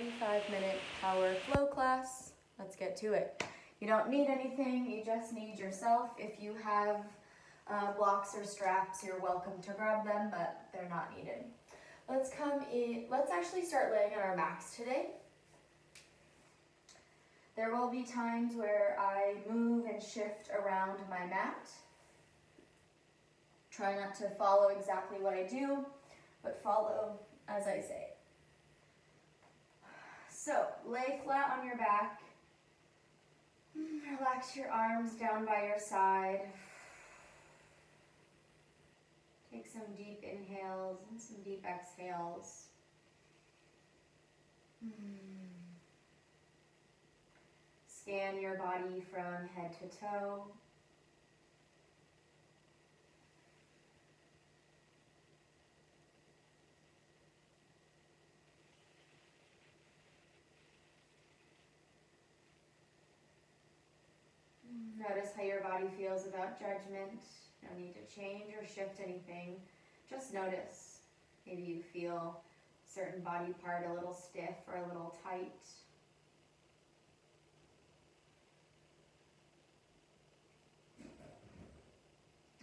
45-minute power flow class. Let's get to it. You don't need anything, you just need yourself. If you have blocks or straps, you're welcome to grab them, but they're not needed. Let's actually start laying on our backs today. There will be times where I move and shift around my mat. Try not to follow exactly what I do, but follow as I say. So, lay flat on your back. Relax your arms down by your side. Take some deep inhales and some deep exhales. Scan your body from head to toe. Notice how your body feels without judgment. No need to change or shift anything. Just notice. Maybe you feel a certain body part a little stiff or a little tight.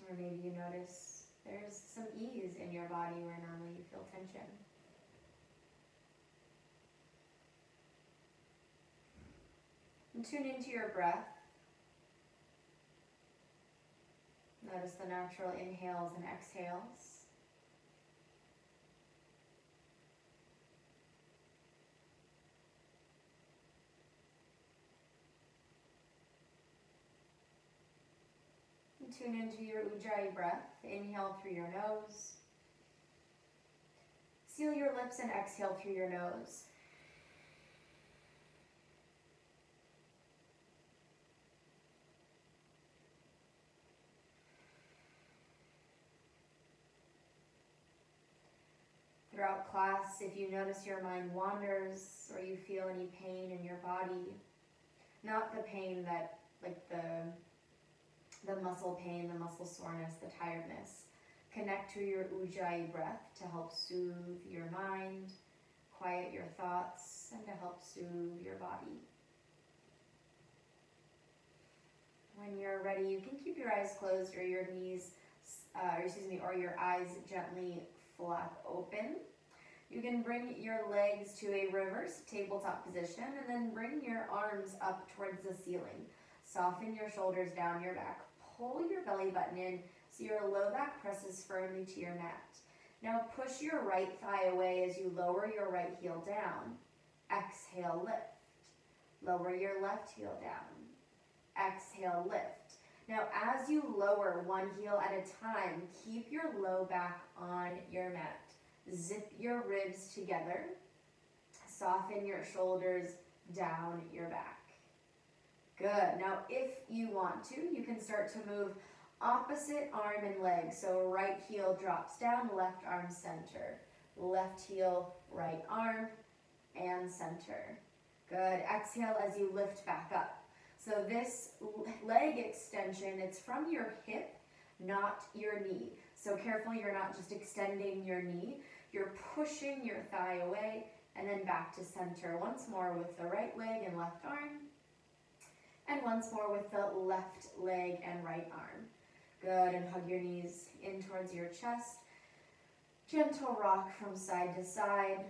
Or maybe you notice there's some ease in your body where normally you feel tension. And tune into your breath. Notice the natural inhales and exhales. And tune into your Ujjayi breath. Inhale through your nose. Seal your lips and exhale through your nose. Throughout class, if you notice your mind wanders or you feel any pain in your body, not the pain that, like the muscle pain, the muscle soreness, the tiredness, connect to your Ujjayi breath to help soothe your mind, quiet your thoughts, and to help soothe your body. When you're ready, you can keep your eyes closed or your or your eyes gently flap open. You can bring your legs to a reverse tabletop position and then bring your arms up towards the ceiling. Soften your shoulders down your back. Pull your belly button in so your low back presses firmly to your mat. Now push your right thigh away as you lower your right heel down. Exhale, lift. Lower your left heel down. Exhale, lift. Now as you lower one heel at a time, keep your low back on your mat. Zip your ribs together. Soften your shoulders down your back. Good. Now if you want to, you can start to move opposite arm and leg. So right heel drops down, left arm center. Left heel, right arm, and center. Good. Exhale as you lift back up. So this leg extension, it's from your hip, not your knee. So careful you're not just extending your knee. You're pushing your thigh away and then back to center. Once more with the right leg and left arm. And once more with the left leg and right arm. Good, and hug your knees in towards your chest. Gentle rock from side to side.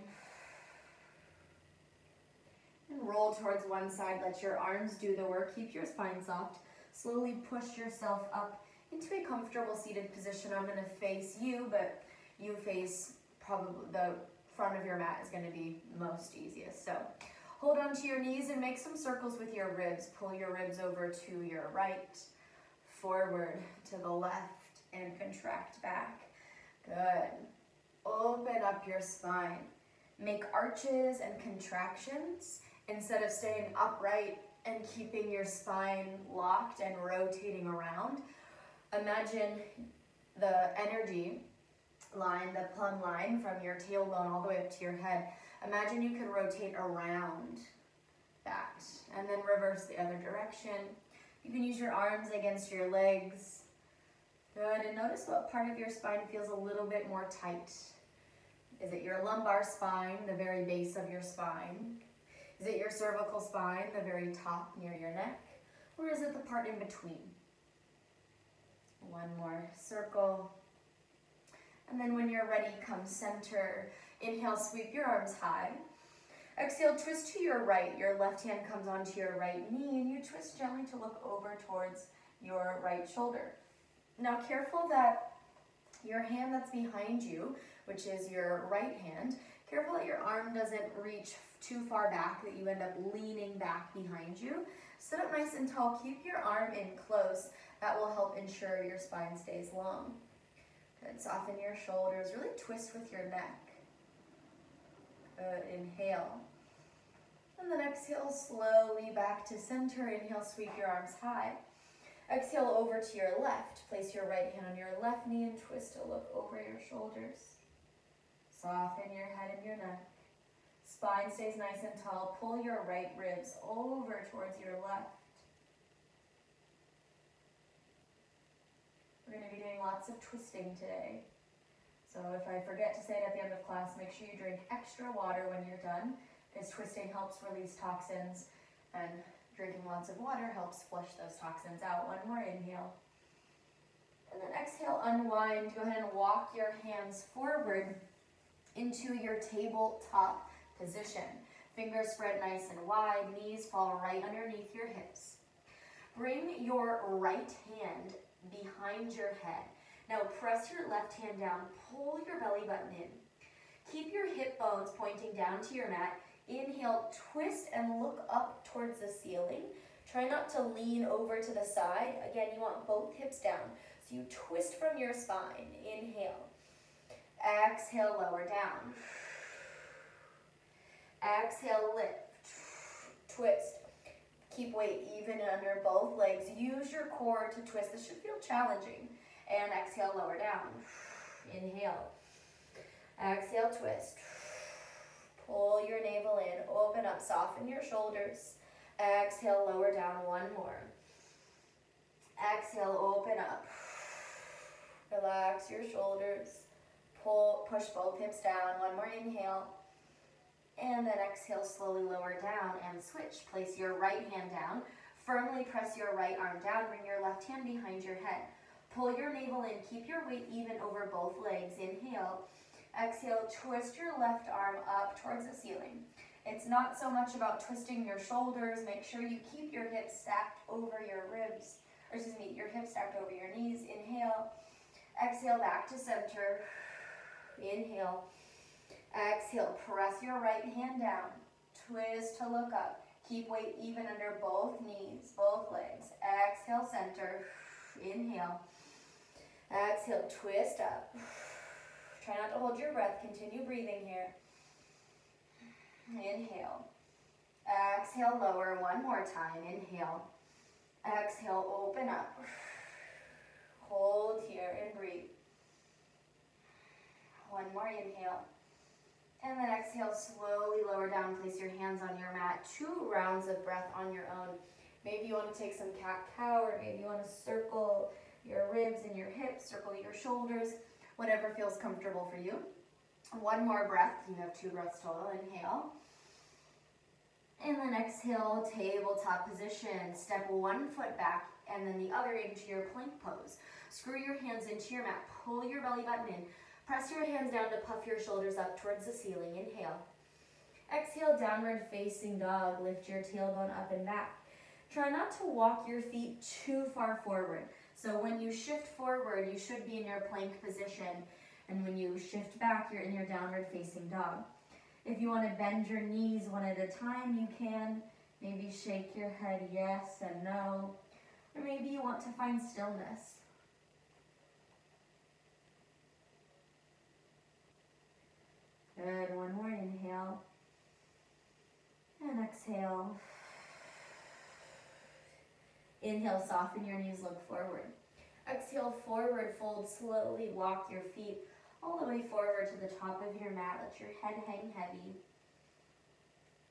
And roll towards one side, let your arms do the work, keep your spine soft. Slowly push yourself up into a comfortable seated position. I'm gonna face you, but you face probably the front of your mat is gonna be most easiest. So hold on to your knees and make some circles with your ribs. Pull your ribs over to your right, forward to the left, and contract back. Good. Open up your spine. Make arches and contractions instead of staying upright and keeping your spine locked and rotating around. Imagine the energy line, the plumb line from your tailbone all the way up to your head. Imagine you could rotate around that and then reverse the other direction. You can use your arms against your legs. Good, and notice what part of your spine feels a little bit more tight. Is it your lumbar spine, the very base of your spine? Is it your cervical spine, the very top near your neck? Or is it the part in between? One more circle. And then when you're ready, come center. Inhale, sweep your arms high. Exhale, twist to your right. Your left hand comes onto your right knee, and you twist gently to look over towards your right shoulder. Now, careful that your hand that's behind you, which is your right hand, careful that your arm doesn't reach too far back, that you end up leaning back behind you. Sit up nice and tall. Keep your arm in close. That will help ensure your spine stays long. Good. Soften your shoulders. Really twist with your neck. Good. Inhale. And then exhale slowly back to center. Inhale, sweep your arms high. Exhale over to your left. Place your right hand on your left knee and twist to look over your shoulders. Soften your head and your neck. Spine stays nice and tall. Pull your right ribs over towards your left. We're going to be doing lots of twisting today. So if I forget to say it at the end of class, make sure you drink extra water when you're done, because twisting helps release toxins, and drinking lots of water helps flush those toxins out. One more inhale. And then exhale, unwind. Go ahead and walk your hands forward into your tabletop position. Fingers spread nice and wide. Knees fall right underneath your hips. Bring your right hand behind your head. Now press your left hand down. Pull your belly button in. Keep your hip bones pointing down to your mat. Inhale, twist and look up towards the ceiling. Try not to lean over to the side. Again, you want both hips down. So you twist from your spine. Inhale. Exhale, lower down. Exhale, lift. Twist. Keep weight even under both legs. Use your core to twist. This should feel challenging. And exhale, lower down. Inhale. Exhale, twist. Pull your navel in, open up, soften your shoulders. Exhale, lower down, one more. Exhale, open up. Relax your shoulders. Push both hips down, one more inhale. And then exhale, slowly lower down and switch. Place your right hand down. Firmly press your right arm down. Bring your left hand behind your head. Pull your navel in. Keep your weight even over both legs. Inhale. Exhale, twist your left arm up towards the ceiling. It's not so much about twisting your shoulders. Make sure you keep your hips stacked over your ribs. Your hips stacked over your knees. Inhale. Exhale, back to center. Inhale. Exhale, press your right hand down. Twist to look up. Keep weight even under both knees, both legs. Exhale, center. Inhale. Exhale, twist up. Try not to hold your breath. Continue breathing here. Inhale. Exhale, lower. One more time. Inhale. Exhale, open up. Hold here and breathe. One more inhale. And then exhale, slowly lower down. Place your hands on your mat. 2 rounds of breath on your own. Maybe you want to take some cat-cow, or maybe you want to circle your ribs and your hips, circle your shoulders, whatever feels comfortable for you. One more breath. You have 2 breaths total. Inhale. And then exhale, tabletop position. Step 1 foot back and then the other into your plank pose. Screw your hands into your mat. Pull your belly button in. Press your hands down to puff your shoulders up towards the ceiling. Inhale. Exhale, downward facing dog. Lift your tailbone up and back. Try not to walk your feet too far forward. So when you shift forward, you should be in your plank position. And when you shift back, you're in your downward facing dog. If you want to bend your knees one at a time, you can. Maybe shake your head yes and no. Or maybe you want to find stillness. Good. One more inhale. And exhale. Inhale, soften your knees, look forward. Exhale, forward fold, slowly walk your feet all the way forward to the top of your mat. Let your head hang heavy.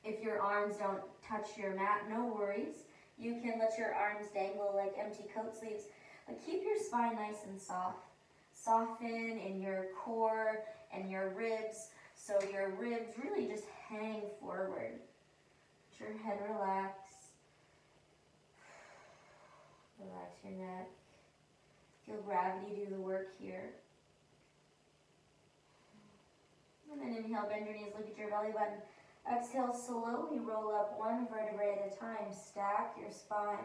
If your arms don't touch your mat, no worries. You can let your arms dangle like empty coat sleeves, but keep your spine nice and soft. Soften in your core and your ribs. So your ribs really just hang forward. Let your head relax. Relax your neck. Feel gravity do the work here. And then inhale, bend your knees, look at your belly button. Exhale, slowly roll up one vertebrae at a time. Stack your spine.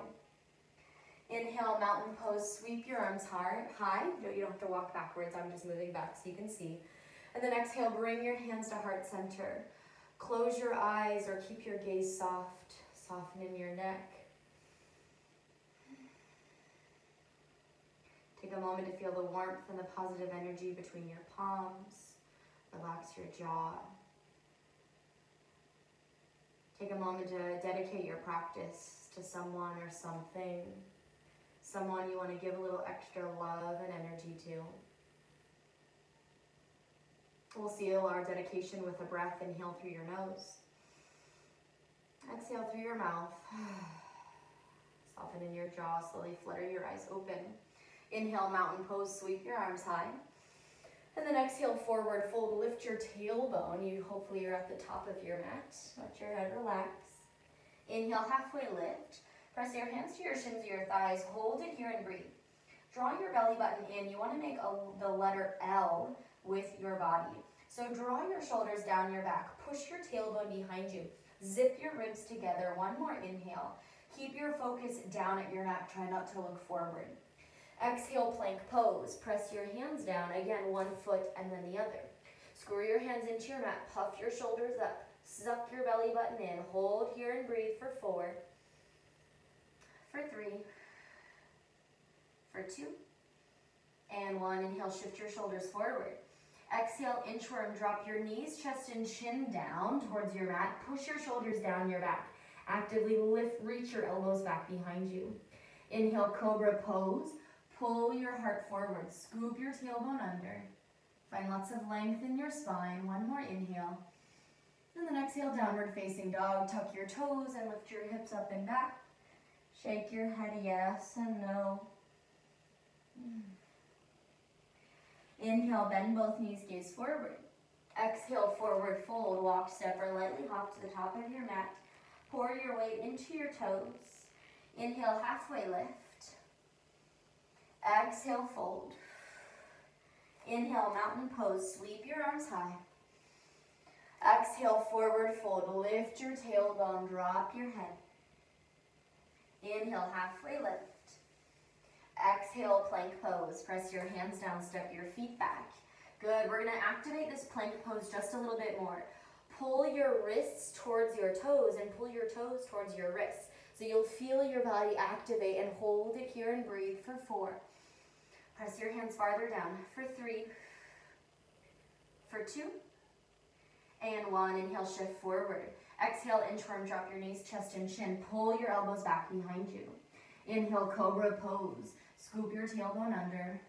Inhale, mountain pose, sweep your arms high. No, you don't have to walk backwards, I'm just moving back so you can see. And then exhale, bring your hands to heart center. Close your eyes or keep your gaze soft. Soften in your neck. Take a moment to feel the warmth and the positive energy between your palms. Relax your jaw. Take a moment to dedicate your practice to someone or something. Someone you want to give a little extra love and energy to. We'll seal our dedication with a breath. Inhale through your nose. Exhale through your mouth. Soften in your jaw. Slowly flutter your eyes open. Inhale, mountain pose. Sweep your arms high. And then exhale, forward fold. Lift your tailbone. Hopefully you're at the top of your mat. Let your head relax. Inhale, halfway lift. Press your hands to your shins or your thighs. Hold it here and breathe. Draw your belly button in. You want to make the letter L with your body. So draw your shoulders down your back. Push your tailbone behind you. Zip your ribs together. One more inhale. Keep your focus down at your mat. Try not to look forward. Exhale, plank pose. Press your hands down. Again, one foot and then the other. Screw your hands into your mat. Puff your shoulders up. Suck your belly button in. Hold here and breathe for 4. For 3. For 2. And 1. Inhale, shift your shoulders forward. Exhale, inchworm. Drop your knees, chest, and chin down towards your mat. Push your shoulders down your back. Actively reach your elbows back behind you. Inhale, cobra pose. Pull your heart forward. Scoop your tailbone under. Find lots of length in your spine. One more inhale. And then exhale, downward facing dog. Tuck your toes and lift your hips up and back. Shake your head yes and no. Inhale, bend both knees, gaze forward. Exhale, forward fold. Walk, step, or lightly hop to the top of your mat. Pour your weight into your toes. Inhale, halfway lift. Exhale, fold. Inhale, mountain pose. Sweep your arms high. Exhale, forward fold. Lift your tailbone. Drop your head. Inhale, halfway lift. Exhale, plank pose. Press your hands down. Step your feet back. Good. We're going to activate this plank pose just a little bit more. Pull your wrists towards your toes and pull your toes towards your wrists. So you'll feel your body activate and hold it here and breathe for 4. Press your hands farther down for 3. For 2. And 1. Inhale, shift forward. Exhale, inchworm, drop your knees, chest, and chin. Pull your elbows back behind you. Inhale, cobra pose. Scoop your tailbone under.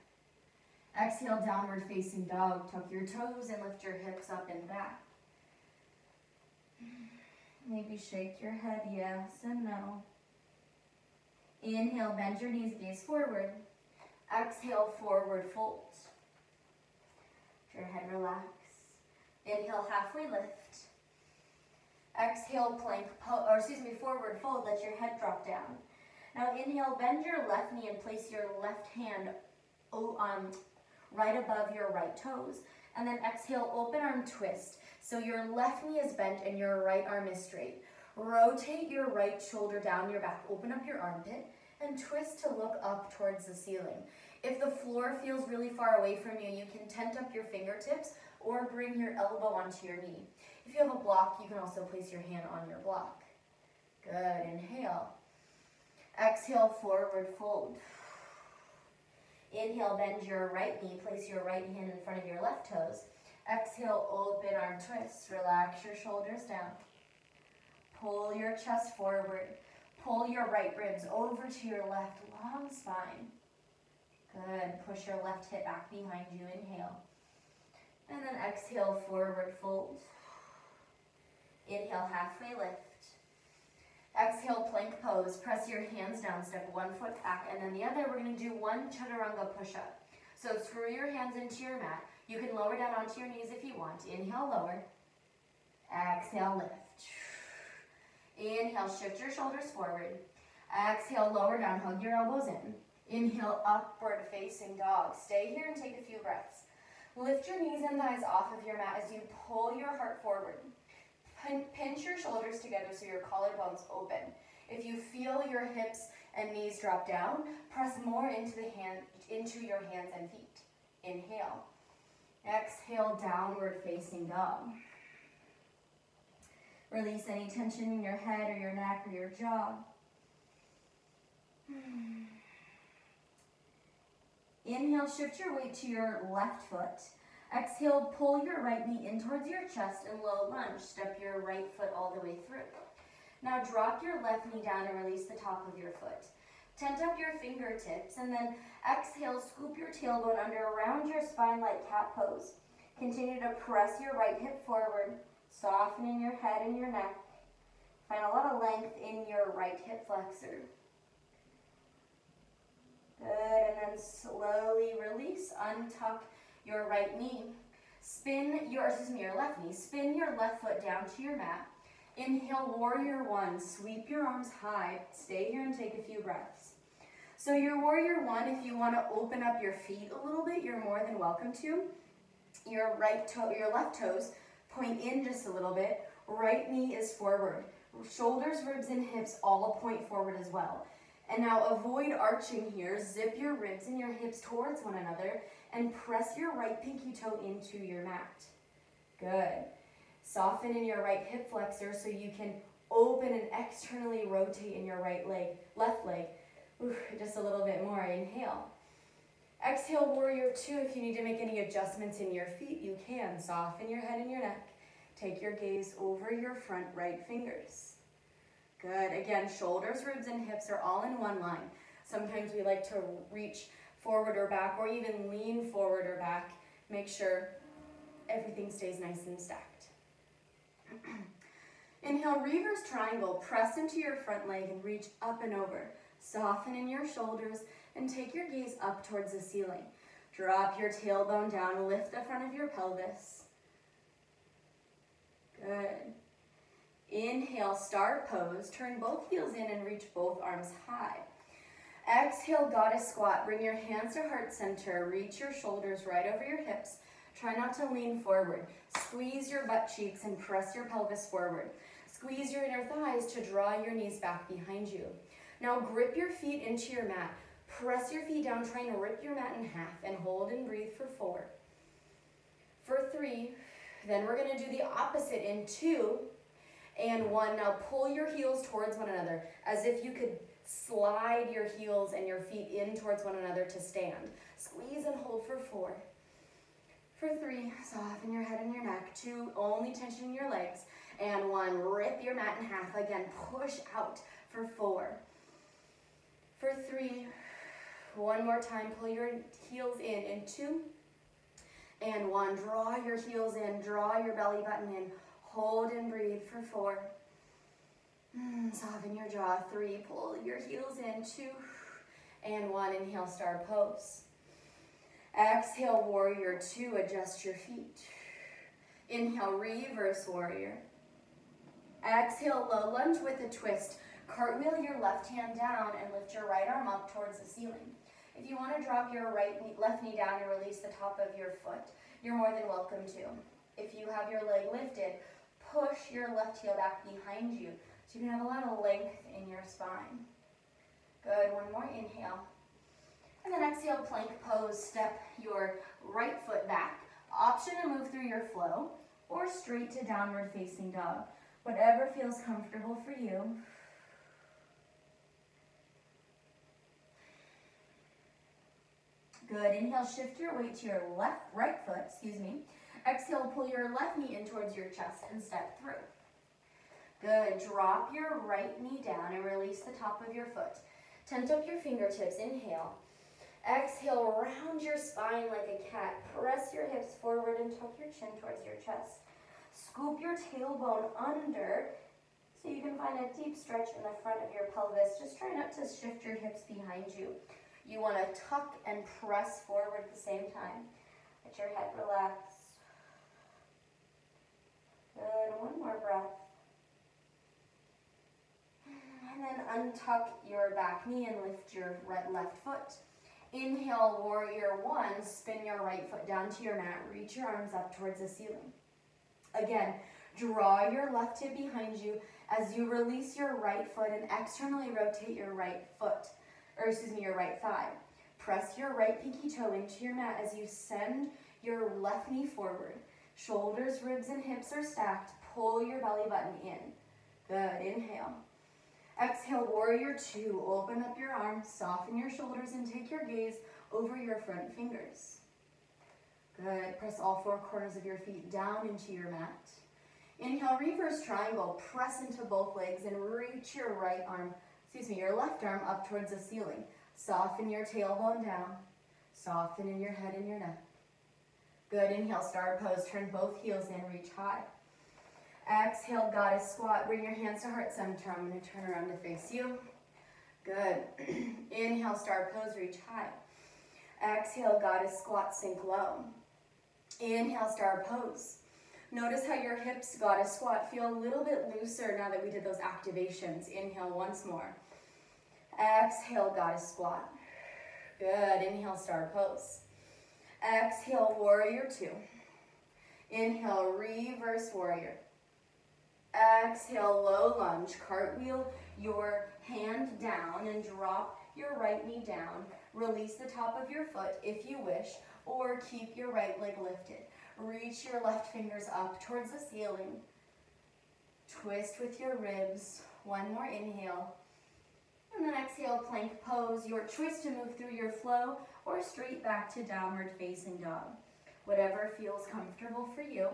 Exhale, downward facing dog. Tuck your toes and lift your hips up and back. Maybe shake your head yes and no. Inhale, bend your knees, gaze forward. Exhale, forward fold. Let your head relax. Inhale, halfway lift. Exhale, forward fold. Let your head drop down. Now inhale, bend your left knee and place your left hand right above your right toes. And then exhale, open arm twist. So your left knee is bent and your right arm is straight. Rotate your right shoulder down your back. Open up your armpit and twist to look up towards the ceiling. If the floor feels really far away from you, you can tent up your fingertips or bring your elbow onto your knee. If you have a block, you can also place your hand on your block. Good. Inhale. Exhale, forward fold. Inhale, bend your right knee. Place your right hand in front of your left toes. Exhale, open arm twist. Relax your shoulders down. Pull your chest forward. Pull your right ribs over to your left. Long spine. Good. Push your left hip back behind you. Inhale. And then exhale, forward fold. Inhale, halfway lift. Exhale, plank pose. Press your hands down. Step one foot back and then the other. We're going to do one chaturanga push-up. So screw your hands into your mat. You can lower down onto your knees if you want. Inhale, lower. Exhale, lift. Inhale, shift your shoulders forward. Exhale, lower down, hug your elbows in. Inhale, upward facing dog. Stay here and take a few breaths. Lift your knees and thighs off of your mat as you pull your heart forward. Pinch your shoulders together so your collarbones open. If you feel your hips and knees drop down, press more into your hands and feet. Inhale. Exhale, downward facing dog. Release any tension in your head or your neck or your jaw. Inhale, shift your weight to your left foot. Exhale, pull your right knee in towards your chest and low lunge. Step your right foot all the way through. Now drop your left knee down and release the top of your foot. Tent up your fingertips and then exhale, scoop your tailbone under around your spine like cat pose. Continue to press your right hip forward, softening your head and your neck. Find a lot of length in your right hip flexor. Good, and then slowly release, untuck your right knee. Your left knee. Spin your left foot down to your mat. Inhale, warrior one. Sweep your arms high. Stay here and take a few breaths. So your warrior one, if you want to open up your feet a little bit, you're more than welcome to. Your left toes point in just a little bit. Right knee is forward. Shoulders, ribs, and hips all point forward as well. And now avoid arching here. Zip your ribs and your hips towards one another and press your right pinky toe into your mat. Good. Soften in your right hip flexor so you can open and externally rotate in your left leg. Ooh, just a little bit more. Inhale. Exhale, warrior two. If you need to make any adjustments in your feet, you can. Soften your head and your neck. Take your gaze over your front right fingers. Good. Again, shoulders, ribs, and hips are all in one line. Sometimes we like to reach forward or back, or even lean forward or back. Make sure everything stays nice and stacked. Inhale, reverse triangle. Press into your front leg and reach up and over. Soften in your shoulders and take your gaze up towards the ceiling. Drop your tailbone down. Lift the front of your pelvis. Good. Inhale, star pose. Turn both heels in and reach both arms high. Exhale, goddess squat. Bring your hands to heart center. Reach your shoulders right over your hips. Try not to lean forward. Squeeze your butt cheeks and press your pelvis forward. Squeeze your inner thighs to draw your knees back behind you. Now grip your feet into your mat. Press your feet down, trying to rip your mat in half, and hold and breathe for 4. For 3. Then we're going to do the opposite in 2 and 1. Now pull your heels towards one another as if you could slide your heels and your feet in towards one another to stand. Squeeze and hold for 4. For 3, soften your head and your neck. 2, only tension in your legs. And 1, rip your mat in half. Again, push out for 4. For 3, one more time, pull your heels in 2 and 1. Draw your heels in, draw your belly button in. Hold and breathe for 4. Soften your jaw. 3, pull your heels in. 2 and 1. Inhale, star pose. Exhale, warrior 2. Adjust your feet. Inhale, reverse warrior. Exhale, low lunge with a twist. Cartwheel your left hand down and lift your right arm up towards the ceiling. If you want to drop your left knee down and release the top of your foot, you're more than welcome to. If you have your leg lifted, push your left heel back behind you so you can have a lot of length in your spine. Good. One more inhale. And then exhale, plank pose. Step your right foot back. Option to move through your flow or straight to downward facing dog. Whatever feels comfortable for you. Good. Inhale, shift your weight to your right foot. Exhale, pull your left knee in towards your chest and step through. Good. Drop your right knee down and release the top of your foot. Tent up your fingertips. Inhale. Exhale, round your spine like a cat. Press your hips forward and tuck your chin towards your chest. Scoop your tailbone under so you can find a deep stretch in the front of your pelvis. Just try not to shift your hips behind you. You want to tuck and press forward at the same time. Let your head relax. Good, one more breath. And then untuck your back knee and lift your left foot. Inhale, warrior one, spin your right foot down to your mat, reach your arms up towards the ceiling. Again, draw your left hip behind you as you release your right foot and externally rotate your right foot, your right thigh. Press your right pinky toe into your mat as you send your left knee forward. Shoulders, ribs, and hips are stacked. Pull your belly button in. Good, inhale. Exhale, warrior two. Open up your arms, soften your shoulders, and take your gaze over your front fingers. Good, press all four corners of your feet down into your mat. Inhale, reverse triangle. Press into both legs and reach your your left arm up towards the ceiling. Soften your tailbone down. Soften in your head and your neck. Good, inhale, star pose. Turn both heels in, reach high. Exhale, goddess squat. Bring your hands to heart center. I'm going to turn around to face you. Good. Inhale, star pose, reach high. Exhale, goddess squat, sink low. Inhale, star pose. Notice how your hips, goddess squat, feel a little bit looser now that we did those activations. Inhale once more. Exhale, goddess squat. Good. Inhale, star pose. Exhale, warrior two. Inhale, reverse warrior. Exhale, low lunge. Cartwheel your hand down and drop your right knee down. Release the top of your foot if you wish, or keep your right leg lifted. Reach your left fingers up towards the ceiling. Twist with your ribs. One more inhale. And then exhale, plank pose. Your choice to move through your flow or straight back to downward facing dog. Whatever feels comfortable for you.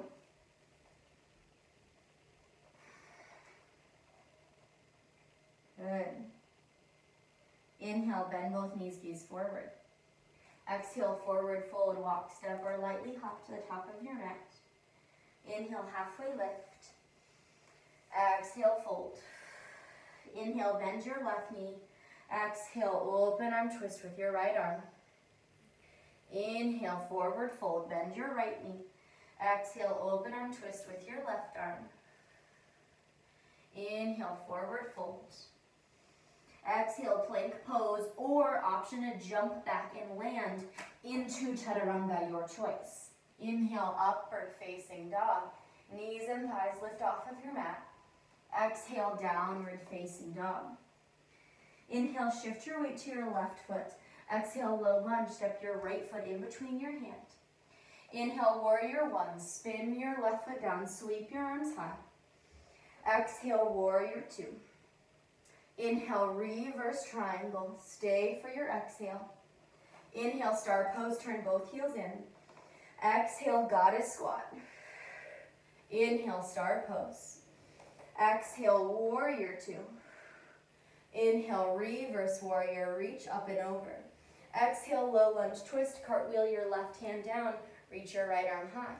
Good. Inhale, bend both knees, gaze forward. Exhale, forward fold, walk, step, or lightly hop to the top of your mat. Inhale, halfway lift. Exhale, fold. Inhale, bend your left knee. Exhale, open arm twist with your right arm. Inhale, forward fold, bend your right knee. Exhale, open arm twist with your left arm. Inhale, forward fold. Exhale, plank pose, or option to jump back and land into chaturanga, your choice. Inhale, upward facing dog. Knees and thighs lift off of your mat. Exhale, downward facing dog. Inhale, shift your weight to your left foot. Exhale, low lunge, step your right foot in between your hand. Inhale, warrior one, spin your left foot down, sweep your arms high. Exhale, warrior two. Inhale, reverse triangle, stay for your exhale. Inhale, star pose, turn both heels in. Exhale, goddess squat. Inhale, star pose. Exhale, warrior two. Inhale, reverse warrior, reach up and over. Exhale, low lunge twist, cartwheel your left hand down, reach your right arm high.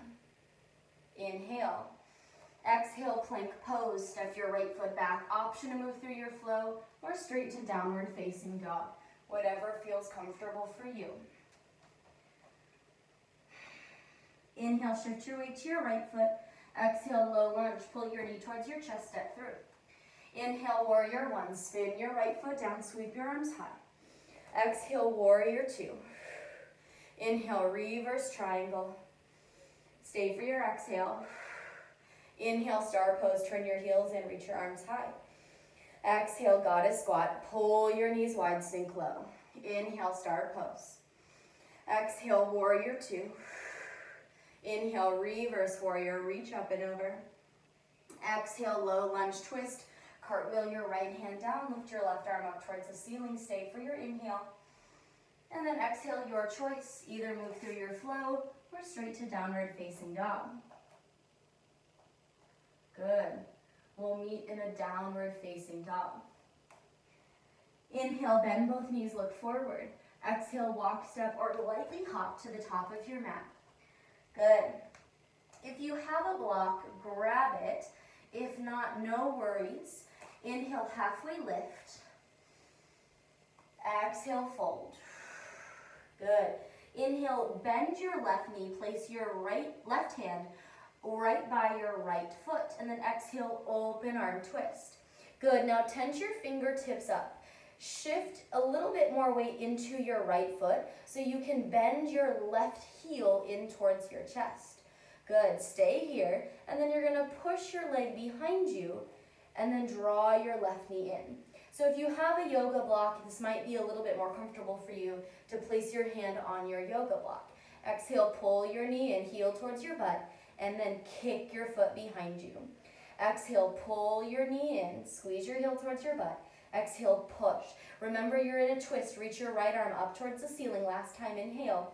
Inhale. Exhale, plank pose, step your right foot back. Option to move through your flow or straight to downward facing dog. Whatever feels comfortable for you. Inhale, shift your weight to your right foot. Exhale, low lunge, pull your knee towards your chest, step through. Inhale, warrior one, spin your right foot down, sweep your arms high. Exhale, warrior two. Inhale, reverse triangle. Stay for your exhale. Inhale, star pose, turn your heels in, reach your arms high. Exhale, goddess squat, pull your knees wide, sink low. Inhale, star pose. Exhale, warrior two. Inhale, reverse warrior, reach up and over. Exhale, low lunge twist, cartwheel your right hand down, lift your left arm up towards the ceiling, stay for your inhale. And then exhale, your choice, either move through your flow or straight to downward facing dog. Good. We'll meet in a downward facing dog. Inhale, bend both knees, look forward. Exhale, walk, step, or lightly hop to the top of your mat. Good. If you have a block, grab it. If not, no worries. Inhale, halfway lift. Exhale, fold. Good. Inhale, bend your left knee, place your left hand right by your right foot, and then exhale, open arm twist. Good, now tense your fingertips up. Shift a little bit more weight into your right foot so you can bend your left heel in towards your chest. Good, stay here, and then you're gonna push your leg behind you and then draw your left knee in. So if you have a yoga block, this might be a little bit more comfortable for you to place your hand on your yoga block. Exhale, pull your knee in, heel towards your butt, and then kick your foot behind you. Exhale, pull your knee in, squeeze your heel towards your butt. Exhale, push. Remember, you're in a twist. Reach your right arm up towards the ceiling. Last time, inhale.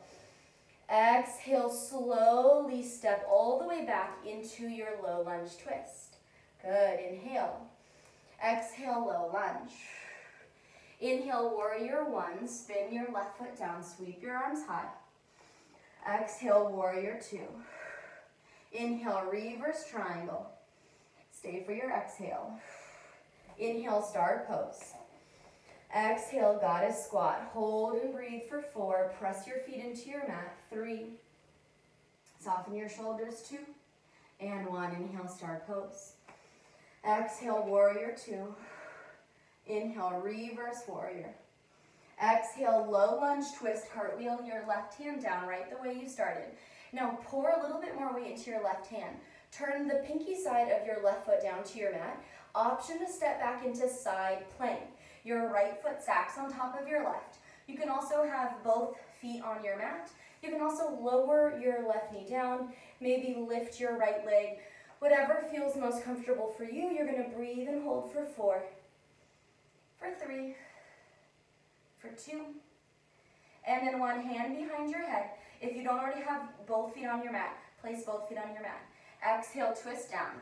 Exhale, slowly step all the way back into your low lunge twist. Good, inhale. Exhale, low lunge. Inhale, warrior one. Spin your left foot down, sweep your arms high. Exhale, warrior two. Inhale, reverse triangle. Stay for your exhale. Inhale, star pose. Exhale, goddess squat. Hold and breathe for 4. Press your feet into your mat. 3. Soften your shoulders. 2. And 1. Inhale, star pose. Exhale, warrior 2. Inhale, reverse warrior. Exhale, low lunge twist. Cartwheel your left hand down right the way you started. Now pour a little bit more weight into your left hand. Turn the pinky side of your left foot down to your mat. Option to step back into side plank. Your right foot sacks on top of your left. You can also have both feet on your mat. You can also lower your left knee down, maybe lift your right leg. Whatever feels most comfortable for you, you're gonna breathe and hold for 4, for 3, for 2, and then 1 hand behind your head. If you don't already have both feet on your mat, place both feet on your mat. Exhale, twist down.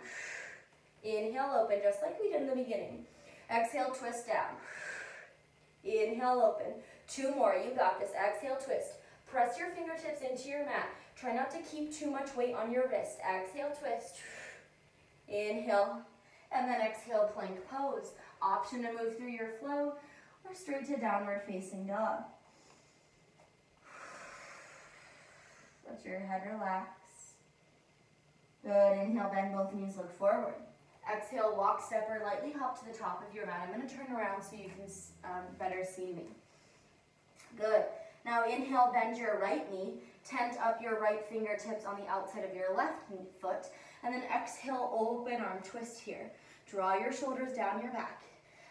Inhale, open, just like we did in the beginning. Exhale, twist down. Inhale, open. 2 more, you got this. Exhale, twist. Press your fingertips into your mat. Try not to keep too much weight on your wrist. Exhale, twist. Inhale, and then exhale, plank pose. Option to move through your flow or straight to downward facing dog. Let your head relax. Good, inhale, bend both knees, look forward. Exhale, walk, step, or lightly hop to the top of your mat. I'm going to turn around so you can better see me. Good. Now inhale, bend your right knee. Tent up your right fingertips on the outside of your left foot. And then exhale, open arm twist here. Draw your shoulders down your back.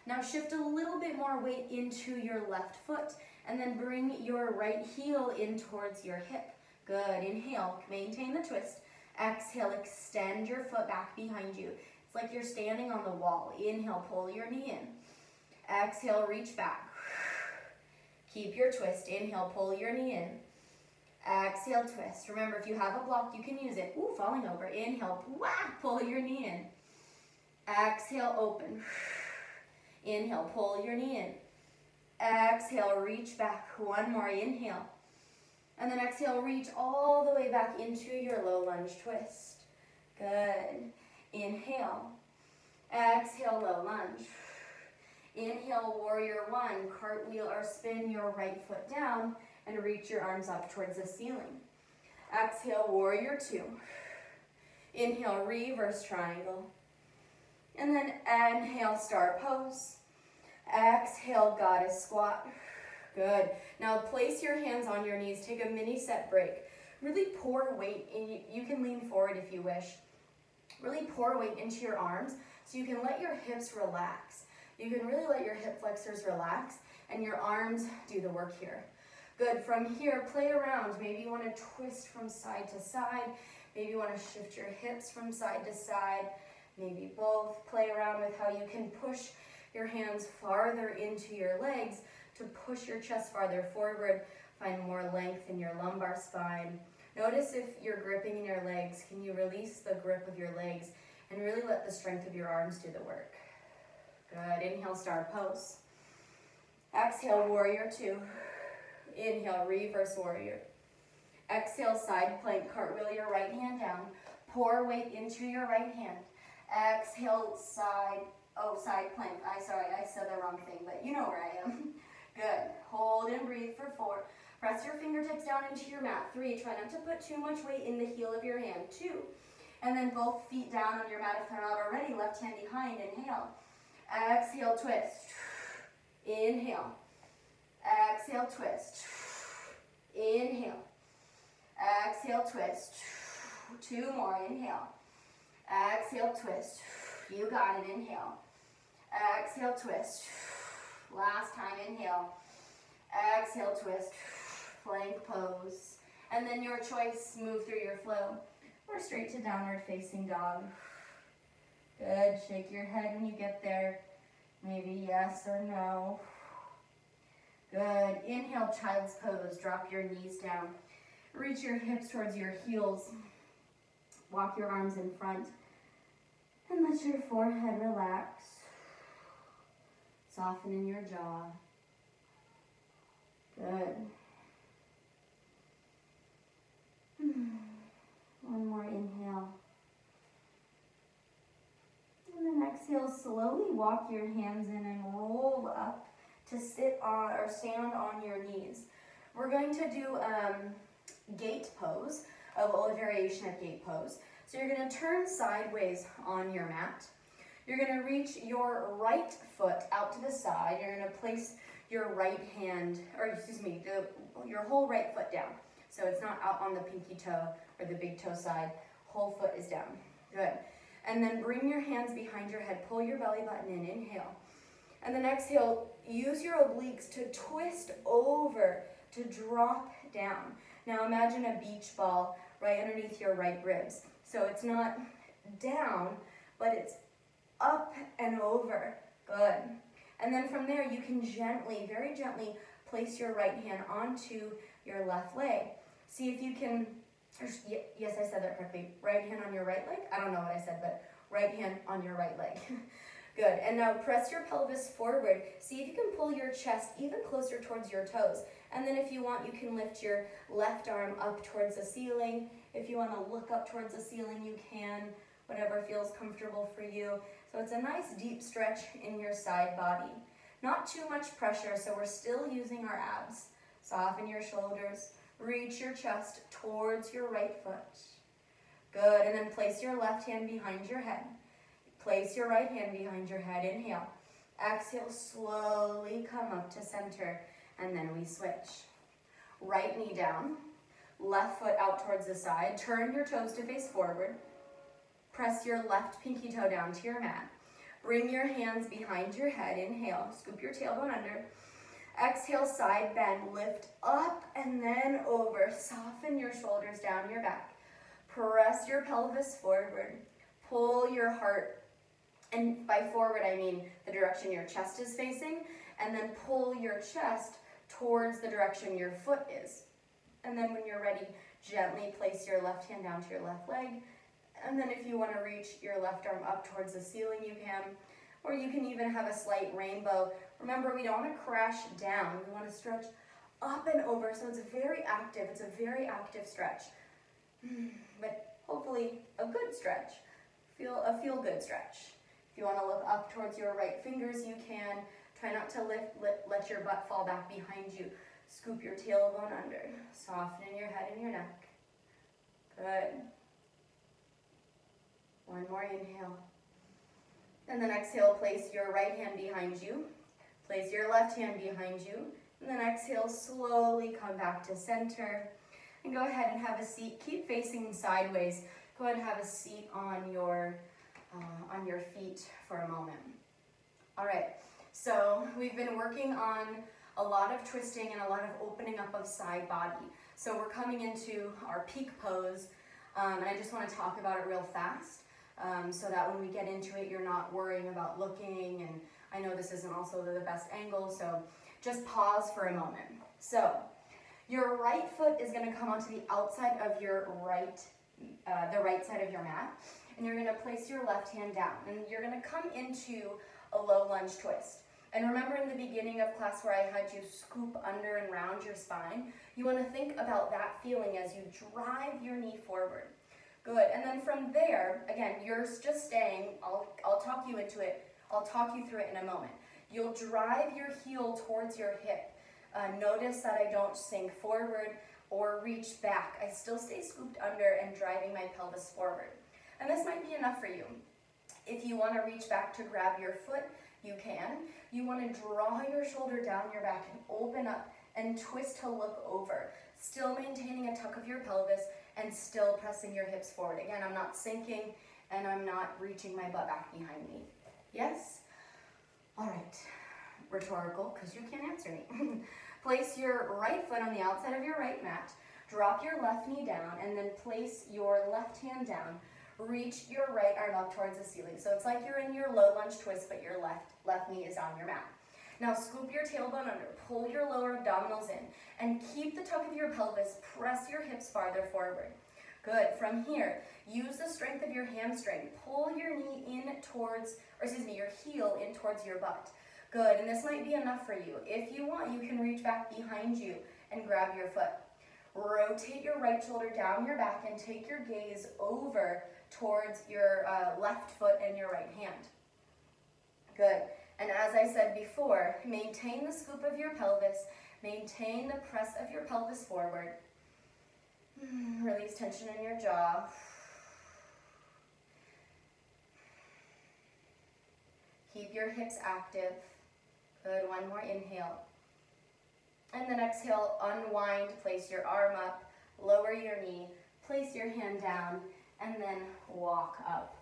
Now shift a little bit more weight into your left foot. And then bring your right heel in towards your hip. Good. Inhale, maintain the twist. Exhale, extend your foot back behind you. It's like you're standing on the wall. Inhale, pull your knee in. Exhale, reach back. Keep your twist. Inhale, pull your knee in. Exhale, twist. Remember, if you have a block, you can use it. Ooh, falling over. Inhale, whack, pull your knee in. Exhale, open. Inhale, pull your knee in. Exhale, reach back. 1 more. Inhale. And then exhale, reach all the way back into your low lunge twist. Good. Inhale. Exhale, low lunge. Inhale, warrior 1. Cartwheel or spin your right foot down and reach your arms up towards the ceiling. Exhale, warrior 2. Inhale, reverse triangle. And then inhale, star pose. Exhale, goddess squat. Good. Now place your hands on your knees. Take a mini set break. Really pour weight in. You can lean forward if you wish. Really pour weight into your arms so you can let your hips relax. You can really let your hip flexors relax and your arms do the work here. Good. From here, play around. Maybe you want to twist from side to side. Maybe you want to shift your hips from side to side. Maybe both. Play around with how you can push your hands farther into your legs to push your chest farther forward, find more length in your lumbar spine. Notice if you're gripping in your legs, can you release the grip of your legs and really let the strength of your arms do the work? Good, inhale, star pose. Exhale, warrior 2. Inhale, reverse warrior. Exhale, side plank, cartwheel your right hand down. Pour weight into your right hand. Exhale, side plank. I said the wrong thing, but you know where I am. Good. Hold and breathe for 4. Press your fingertips down into your mat. 3, try not to put too much weight in the heel of your hand. 2, and then both feet down on your mat if they're not already. Left hand behind, inhale. Exhale, twist. Inhale. Exhale, twist. Inhale. Exhale, twist. 2 more, inhale. Exhale, twist. You got it, inhale. Exhale, twist. Last time, inhale. Exhale, twist. Plank pose. And then your choice, move through your flow or straight to downward facing dog. Good, shake your head when you get there. Maybe yes or no. Good, inhale, child's pose. Drop your knees down. Reach your hips towards your heels. Walk your arms in front. And let your forehead relax. Soften in your jaw. Good. One more inhale. And then exhale, slowly walk your hands in and roll up to sit on or stand on your knees. We're going to do gate pose, a little variation of gate pose. So you're going to turn sideways on your mat. You're going to reach your right foot out to the side. You're going to place your right hand, or excuse me, your whole right foot down. So it's not out on the pinky toe or the big toe side. Whole foot is down. Good. And then bring your hands behind your head. Pull your belly button in. Inhale. And then exhale. Use your obliques to twist over to drop down. Now imagine a beach ball right underneath your right ribs. So it's not down, but it's up and over. Good. And then from there, you can gently, very gently, place your right hand onto your left leg. See if you can, yes, I said that correctly. Right hand on your right leg. I don't know what I said, but right hand on your right leg. Good. And now press your pelvis forward. See if you can pull your chest even closer towards your toes. And then if you want, you can lift your left arm up towards the ceiling. If you want to look up towards the ceiling, you can. Whatever feels comfortable for you. So it's a nice deep stretch in your side body. Not too much pressure, so we're still using our abs. Soften your shoulders. Reach your chest towards your right foot. Good, and then place your left hand behind your head. Place your right hand behind your head. Inhale. Exhale, slowly come up to center, and then we switch. Right knee down. Left foot out towards the side. Turn your toes to face forward. Press your left pinky toe down to your mat. Bring your hands behind your head. Inhale. Scoop your tailbone under. Exhale, side bend. Lift up and then over. Soften your shoulders down your back. Press your pelvis forward. Pull your heart. And by forward, I mean the direction your chest is facing. And then pull your chest towards the direction your foot is. And then when you're ready, gently place your left hand down to your left leg. And then if you want to reach your left arm up towards the ceiling, you can. Or you can even have a slight rainbow. Remember, we don't want to crash down. We want to stretch up and over. So it's very active. It's a very active stretch. But hopefully a good stretch. A feel-good stretch. If you want to look up towards your right fingers, you can. Try not to let your butt fall back behind you. Scoop your tailbone under. Soften your head and your neck. Good. One more inhale. And then exhale, place your right hand behind you. Place your left hand behind you. And then exhale, slowly come back to center. And go ahead and have a seat. Keep facing sideways. Go ahead and have a seat on your feet for a moment. All right, so we've been working on a lot of twisting and a lot of opening up of side body. So we're coming into our peak pose, and I just want to talk about it real fast. So that when we get into it, you're not worrying about looking, and I know this isn't also the best angle, so just pause for a moment. So your right foot is going to come onto the outside of your the right side of your mat, and you're going to place your left hand down, and you're going to come into a low lunge twist. And remember in the beginning of class where I had you scoop under and round your spine, you want to think about that feeling as you drive your knee forward. Good, and then from there, again, you're just staying, I'll talk you into it, I'll talk you through it in a moment. You'll drive your heel towards your hip, Notice that I don't sink forward or reach back. I still stay scooped under and driving my pelvis forward. And this might be enough for you. If you want to reach back to grab your foot, you can. You want to draw your shoulder down your back and open up and twist to look over, still maintaining a tuck of your pelvis and still pressing your hips forward. Again, I'm not sinking and I'm not reaching my butt back behind me. Yes? All right. Rhetorical, because you can't answer me. Place your right foot on the outside of your right mat. Drop your left knee down and then place your left hand down. Reach your right arm up towards the ceiling. So it's like you're in your low lunge twist, but your left knee is on your mat. Now scoop your tailbone under, pull your lower abdominals in, and keep the tuck of your pelvis, press your hips farther forward. Good. From here, use the strength of your hamstring. Pull your knee in towards, your heel in towards your butt. Good, and this might be enough for you. If you want, you can reach back behind you and grab your foot. Rotate your right shoulder down your back and take your gaze over towards your left foot and your right hand. Good. And as I said before, maintain the scoop of your pelvis, maintain the press of your pelvis forward. Release tension in your jaw. Keep your hips active. Good, one more inhale. And then exhale, unwind, place your arm up, lower your knee, place your hand down, and then walk up.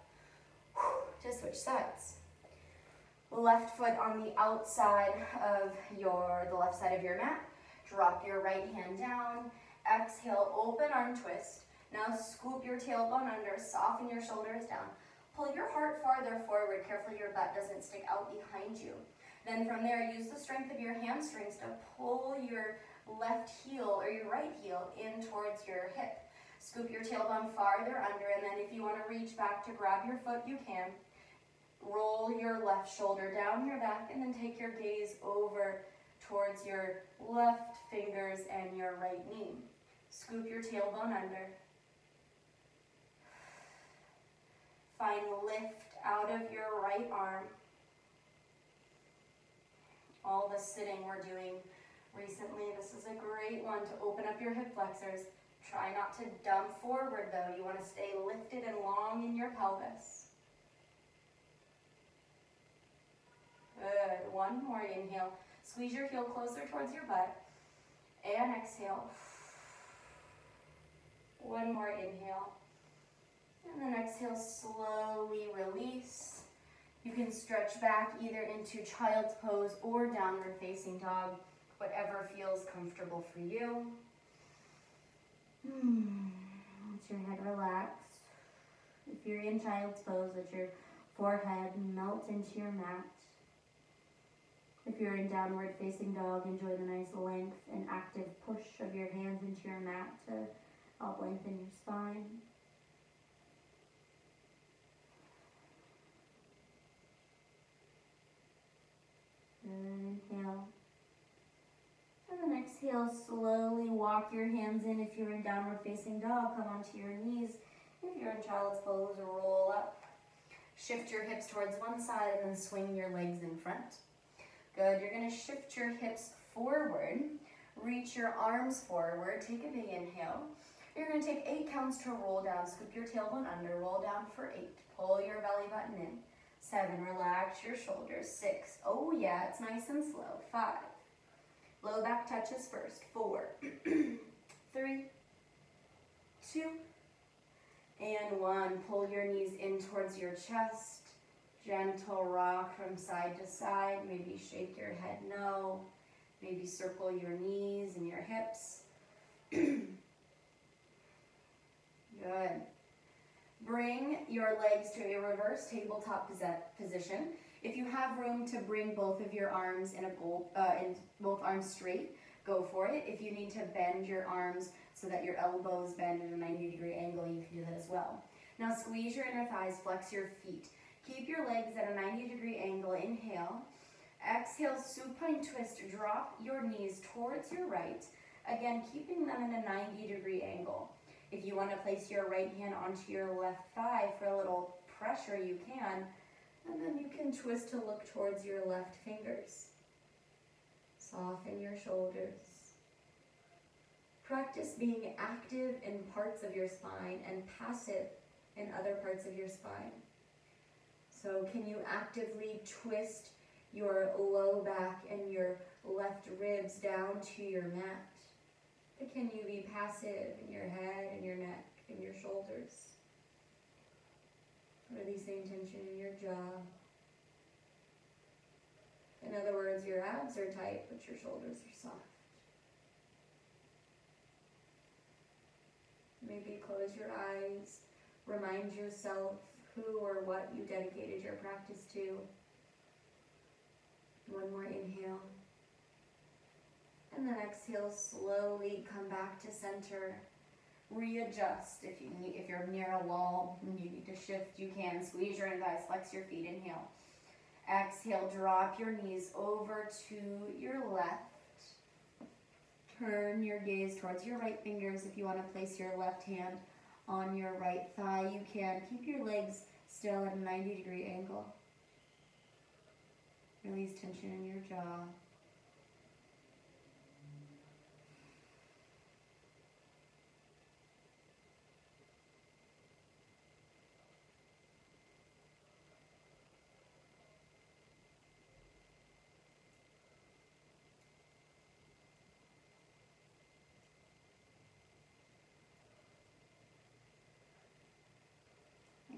To switch sides. Left foot on the outside of the left side of your mat. Drop your right hand down. Exhale, open arm twist. Now scoop your tailbone under, soften your shoulders down. Pull your heart farther forward. Carefully your butt doesn't stick out behind you. Then from there, use the strength of your hamstrings to pull your left heel or your right heel in towards your hip. Scoop your tailbone farther under, and then if you want to reach back to grab your foot, you can. Roll your left shoulder down your back and then take your gaze over towards your left fingers and your right knee. Scoop your tailbone under. Find lift out of your right arm. All the sitting we're doing recently, this is a great one to open up your hip flexors. Try not to dump forward though. You want to stay lifted and long in your pelvis. Good. One more inhale. Squeeze your heel closer towards your butt. And exhale. One more inhale. And then exhale, slowly release. You can stretch back either into child's pose or downward facing dog, whatever feels comfortable for you. Let your head relax. If you're in child's pose, let your forehead melt into your mat. If you're in downward facing dog, enjoy the nice length and active push of your hands into your mat to help lengthen your spine. Inhale. And then exhale, slowly walk your hands in. If you're in downward facing dog, come onto your knees. If you're in child's pose, roll up. Shift your hips towards one side and then swing your legs in front. Good. You're going to shift your hips forward. Reach your arms forward. Take a big inhale. You're going to take 8 counts to roll down. Scoop your tailbone under. Roll down for 8. Pull your belly button in. 7. Relax your shoulders. 6. Oh yeah, it's nice and slow. 5. Low back touches first. 4. 3. 2. And 1. Pull your knees in towards your chest. Gentle rock from side to side. Maybe shake your head no. Maybe circle your knees and your hips. Good. Bring your legs to a reverse tabletop position. If you have room to bring both of your arms in both arms straight, go for it. If you need to bend your arms so that your elbows bend at a 90-degree angle, you can do that as well. Now squeeze your inner thighs, flex your feet. Keep your legs at a 90-degree angle. Inhale. Exhale, supine twist. Drop your knees towards your right. Again, keeping them in a 90-degree angle. If you want to place your right hand onto your left thigh for a little pressure, you can. And then you can twist to look towards your left fingers. Soften your shoulders. Practice being active in parts of your spine and passive in other parts of your spine. So can you actively twist your low back and your left ribs down to your mat? Or can you be passive in your head and your neck and your shoulders? Releasing tension in your jaw. In other words, your abs are tight, but your shoulders are soft. Maybe close your eyes. Remind yourself who or what you dedicated your practice to. One more inhale. And then exhale, slowly come back to center. Readjust. If you're near a wall and you need to shift, you can. Squeeze your thighs, flex your feet, inhale. Exhale, drop your knees over to your left. Turn your gaze towards your right fingers. If you want to place your left hand on your right thigh, you can. Keep your legs still at a 90-degree angle. Release tension in your jaw.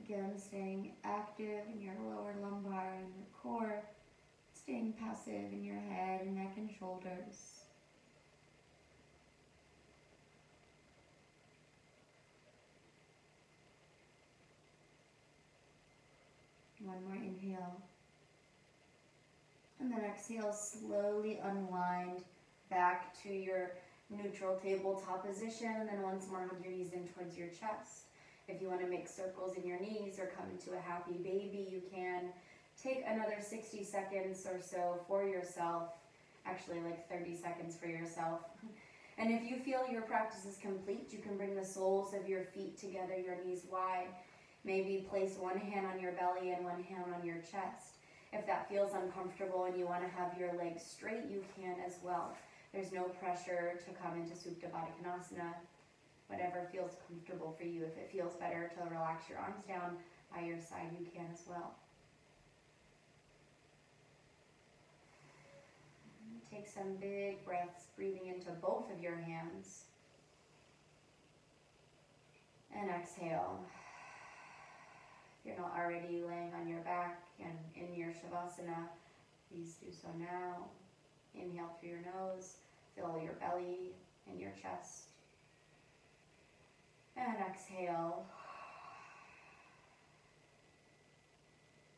Again, staying active in your lower lumbar and your core, staying passive in your head and neck and shoulders. One more inhale. And then exhale, slowly unwind back to your neutral tabletop position. And then once more, hug your knees in towards your chest. If you want to make circles in your knees or come into a happy baby, you can. Take another 60 seconds or so for yourself. Actually, like 30 seconds for yourself. And if you feel your practice is complete, you can bring the soles of your feet together, your knees wide. Maybe place one hand on your belly and one hand on your chest. If that feels uncomfortable and you want to have your legs straight, you can as well. There's no pressure to come into Supta Baddha Konasana. Whatever feels comfortable for you. If it feels better to relax your arms down by your side, you can as well. Take some big breaths, breathing into both of your hands. And exhale. If you're not already laying on your back and in your Shavasana, please do so now. Inhale through your nose, fill your belly and your chest. And exhale.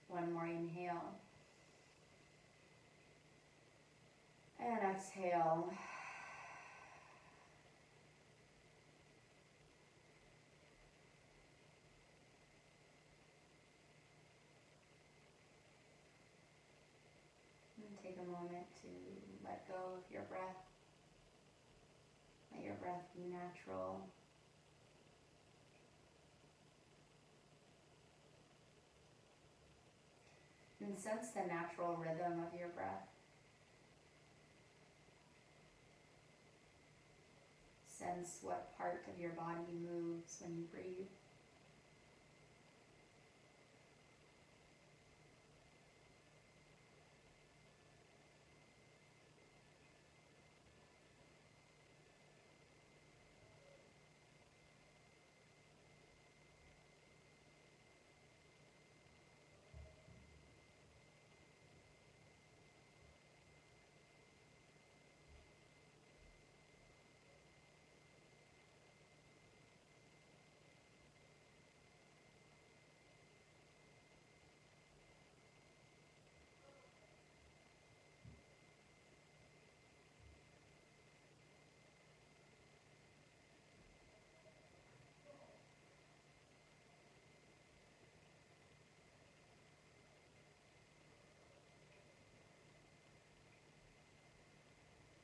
One more inhale. And exhale. And take a moment to let go of your breath. Let your breath be natural. And sense the natural rhythm of your breath. Sense what part of your body moves when you breathe.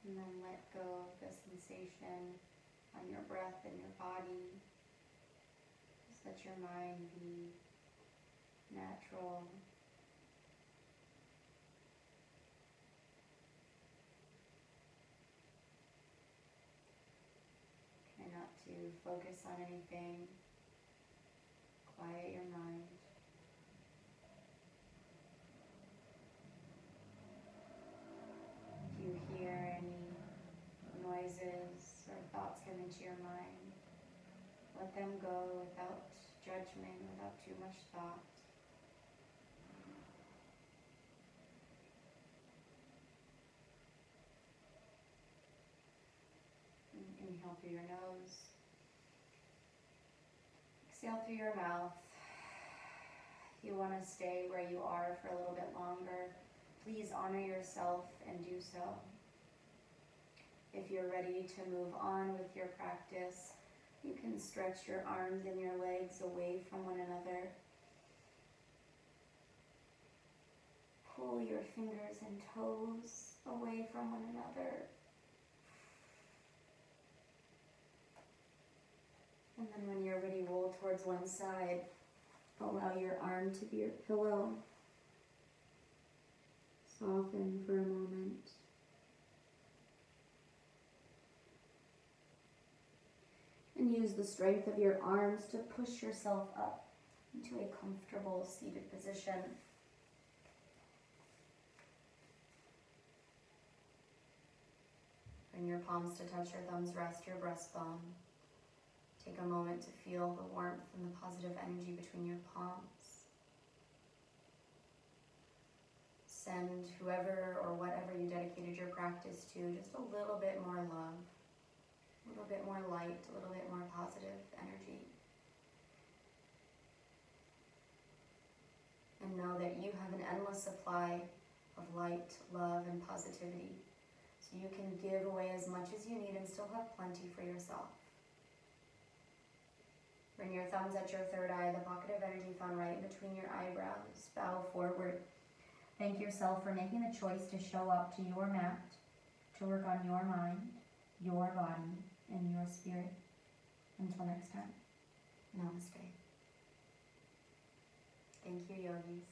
And then let go of the sensation on your breath and your body. Just let your mind be natural. to focus on anything. Quiet your mind. If you hear any noises or thoughts come into your mind, let them go without judgment, without too much thought. Inhale through your nose. Exhale through your mouth. If you want to stay where you are for a little bit longer, please honor yourself and do so. If you're ready to move on with your practice, you can stretch your arms and your legs away from one another. Pull your fingers and toes away from one another. And then when you're ready, roll towards one side. Allow your arm to be your pillow. Soften for a moment. And use the strength of your arms to push yourself up into a comfortable seated position. Bring your palms to touch your thumbs, rest your breastbone. Take a moment to feel the warmth and the positive energy between your palms. Send whoever or whatever you dedicated your practice to just a little bit more love, a little bit more light, a little bit more positive energy. And know that you have an endless supply of light, love, and positivity. So you can give away as much as you need and still have plenty for yourself. Bring your thumbs at your third eye, the pocket of energy found right in between your eyebrows. Bow forward. Thank yourself for making the choice to show up to your mat, to work on your mind, your body, and your spirit. Until next time, namaste. Thank you, yogis.